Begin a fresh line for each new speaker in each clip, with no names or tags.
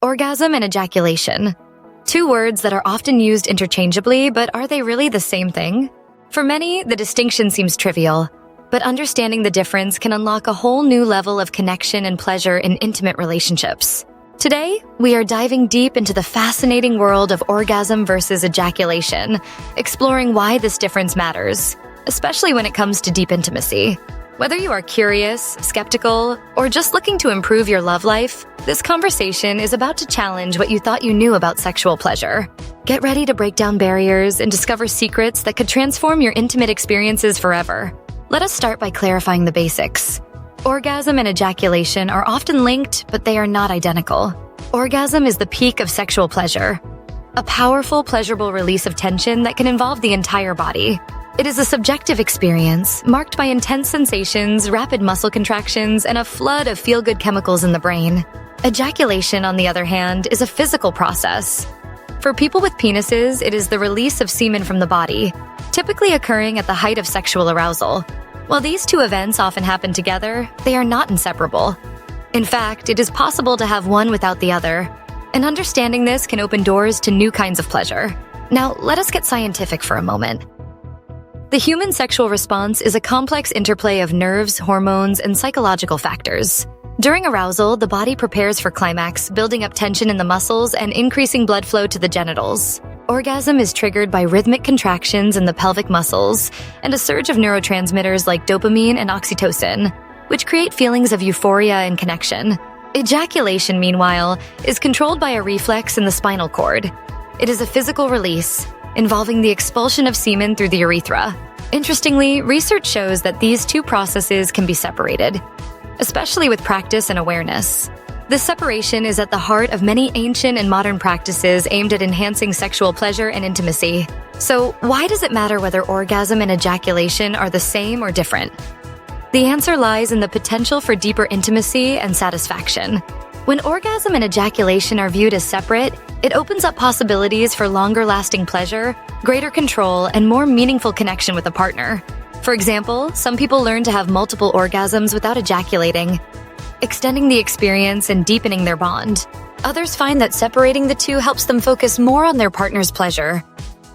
Orgasm and ejaculation. Two words that are often used interchangeably, but are they really the same thing? For many, the distinction seems trivial, but understanding the difference can unlock a whole new level of connection and pleasure in intimate relationships. Today, we are diving deep into the fascinating world of orgasm versus ejaculation, exploring why this difference matters, especially when it comes to deep intimacy. Whether you are curious, skeptical, or just looking to improve your love life, this conversation is about to challenge what you thought you knew about sexual pleasure. Get ready to break down barriers and discover secrets that could transform your intimate experiences forever. Let us start by clarifying the basics. Orgasm and ejaculation are often linked, but they are not identical. Orgasm is the peak of sexual pleasure, a powerful, pleasurable release of tension that can involve the entire body. It is a subjective experience marked by intense sensations, rapid muscle contractions, and a flood of feel-good chemicals in the brain. Ejaculation, on the other hand, is a physical process. For people with penises, it is the release of semen from the body, typically occurring at the height of sexual arousal. While these two events often happen together, they are not inseparable. In fact, it is possible to have one without the other, and understanding this can open doors to new kinds of pleasure. Now, let us get scientific for a moment. The human sexual response is a complex interplay of nerves, hormones, and psychological factors. During arousal, the body prepares for climax, building up tension in the muscles and increasing blood flow to the genitals. Orgasm is triggered by rhythmic contractions in the pelvic muscles and a surge of neurotransmitters like dopamine and oxytocin, which create feelings of euphoria and connection. Ejaculation, meanwhile, is controlled by a reflex in the spinal cord. It is a physical release, involving the expulsion of semen through the urethra. Interestingly, research shows that these two processes can be separated, especially with practice and awareness. This separation is at the heart of many ancient and modern practices aimed at enhancing sexual pleasure and intimacy. So, why does it matter whether orgasm and ejaculation are the same or different? The answer lies in the potential for deeper intimacy and satisfaction. When orgasm and ejaculation are viewed as separate, it opens up possibilities for longer-lasting pleasure, greater control, and more meaningful connection with a partner. For example, some people learn to have multiple orgasms without ejaculating, extending the experience and deepening their bond. Others find that separating the two helps them focus more on their partner's pleasure,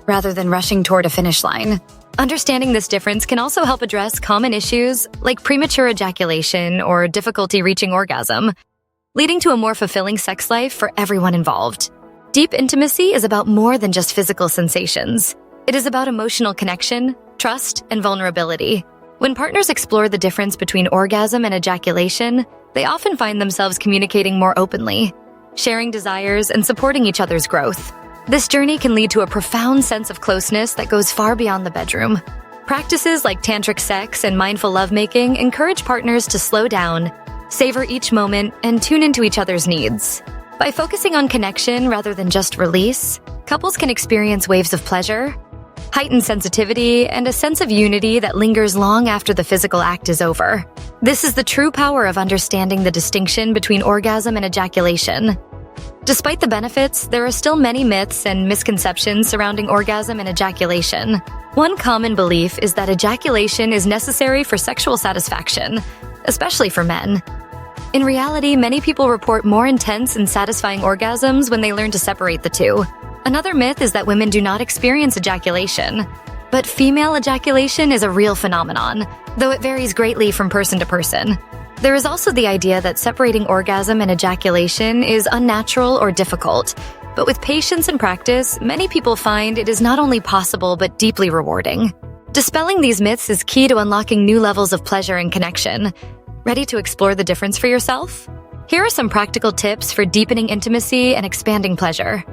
rather than rushing toward a finish line. Understanding this difference can also help address common issues like premature ejaculation or difficulty reaching orgasm, leading to a more fulfilling sex life for everyone involved. Deep intimacy is about more than just physical sensations. It is about emotional connection, trust, and vulnerability. When partners explore the difference between orgasm and ejaculation, they often find themselves communicating more openly, sharing desires, and supporting each other's growth. This journey can lead to a profound sense of closeness that goes far beyond the bedroom. Practices like Tantric sex and mindful lovemaking encourage partners to slow down, savor each moment, and tune into each other's needs. By focusing on connection rather than just release, couples can experience waves of pleasure, heightened sensitivity, and a sense of unity that lingers long after the physical act is over. This is the true power of understanding the distinction between orgasm and ejaculation. Despite the benefits, there are still many myths and misconceptions surrounding orgasm and ejaculation. One common belief is that ejaculation is necessary for sexual satisfaction, especially for men. In reality, many people report more intense and satisfying orgasms when they learn to separate the two. Another myth is that women do not experience ejaculation. But female ejaculation is a real phenomenon, though it varies greatly from person to person. There is also the idea that separating orgasm and ejaculation is unnatural or difficult. But with patience and practice, many people find it is not only possible but deeply rewarding. Dispelling these myths is key to unlocking new levels of pleasure and connection. Ready to explore the difference for yourself? Here are some practical tips for deepening intimacy and expanding pleasure.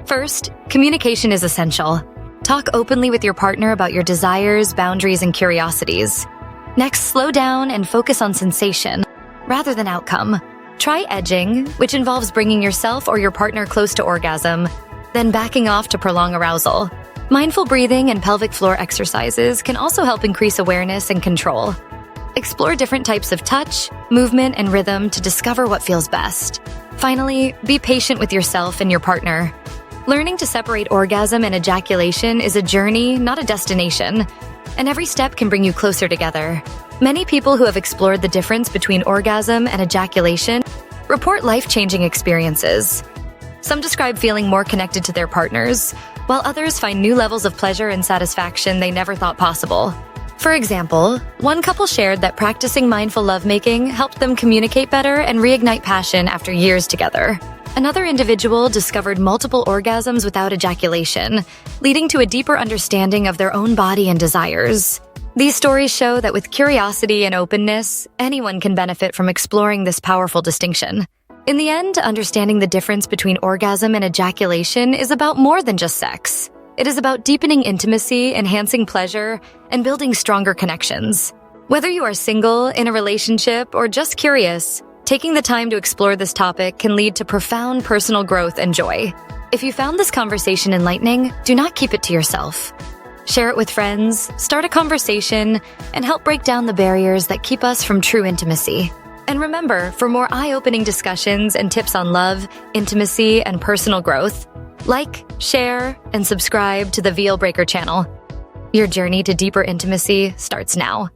First, communication is essential. Talk openly with your partner about your desires, boundaries, and curiosities. Next, slow down and focus on sensation, rather than outcome. Try edging, which involves bringing yourself or your partner close to orgasm, then backing off to prolong arousal. Mindful breathing and pelvic floor exercises can also help increase awareness and control. Explore different types of touch, movement, and rhythm to discover what feels best. Finally, be patient with yourself and your partner. Learning to separate orgasm and ejaculation is a journey, not a destination, and every step can bring you closer together. Many people who have explored the difference between orgasm and ejaculation report life-changing experiences. Some describe feeling more connected to their partners, while others find new levels of pleasure and satisfaction they never thought possible. For example, one couple shared that practicing mindful lovemaking helped them communicate better and reignite passion after years together. Another individual discovered multiple orgasms without ejaculation, leading to a deeper understanding of their own body and desires. These stories show that with curiosity and openness, anyone can benefit from exploring this powerful distinction. In the end, understanding the difference between orgasm and ejaculation is about more than just sex. It is about deepening intimacy, enhancing pleasure, and building stronger connections. Whether you are single, in a relationship, or just curious, taking the time to explore this topic can lead to profound personal growth and joy. If you found this conversation enlightening, do not keep it to yourself. Share it with friends, start a conversation, and help break down the barriers that keep us from true intimacy. And remember, for more eye-opening discussions and tips on love, intimacy, and personal growth, like, share, and subscribe to the Veil Breaker channel. Your journey to deeper intimacy starts now.